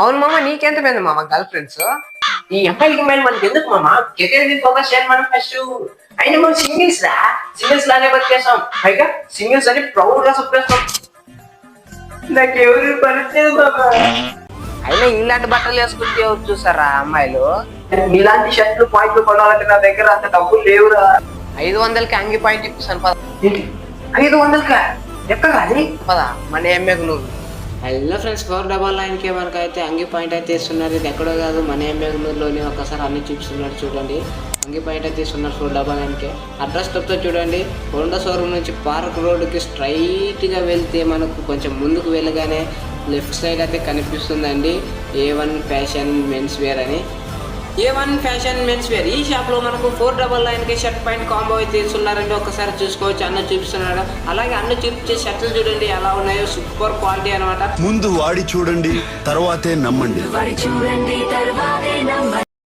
అవును మామ, నీకెంత పోయింది మామ గర్ల్ ఫ్రెండ్స్? ఈ అమ్మాయిలకి మరి మనకి ఎందుకు మామ? కెరీర్ మీద ఫోకస్ చేయాలి మనం ఫస్ట్. అయినా మనం సింగిల్స్ రా, సింగిల్స్ లానే బతికేస్తాం. పైగా సింగిల్స్ అని ప్రౌడ్ గా చెప్పేస్తాం. నాకు ఎవరు పనిచేయదు మామ. అయినా ఇలాంటి బట్టలు వేసుకుంటే ఎవరు చూసారా అమ్మాయిలు? ఇలాంటి షర్ట్లు పాయింట్లు కొనాలంటే నా దగ్గర అంత డబ్బులు లేవురా. 500కి అంగి పాయింట్ ఇప్పిస్తాను పద. 500కా? ఎక్కడ అది? పద మన ఎమ్మెగునూరు. హలో ఫ్రెండ్స్, 499కి మనకైతే అంగి పాయింట్ అయితే ఇస్తున్నారు. ఇది ఎక్కడో కాదు, మన ఎంబెగనూరులోనే. ఒకసారి అన్ని చూపిస్తున్నారు చూడండి. అంగి పాయింట్ అయితే ఇస్తున్నారు 499కి. అడ్రస్ చెప్తా చూడండి. హోండా షోరూమ్ నుంచి పార్క్ రోడ్డుకి స్ట్రైట్గా వెళ్తే మనకు కొంచెం ముందుకు వెళ్ళగానే లెఫ్ట్ సైడ్ అయితే కనిపిస్తుందండి A1 ఫ్యాషన్ మెన్స్ వేర్ అని. A1 fashion men's wear. ఈ షాప్లో మనకు 499కి షర్ట్ పాయింట్ కాంబో అయితే ఇస్తున్నారండి. ఒకసారి చూసుకోవచ్చు, అన్న చూపిస్తున్నాడు. అలాగే అన్న చూపించే షర్ట్లు చూడండి ఎలా ఉన్నాయో, సూపర్ క్వాలిటీ అనమాట. ముందు వాడి చూడండి, తర్వాతే నమ్మండి.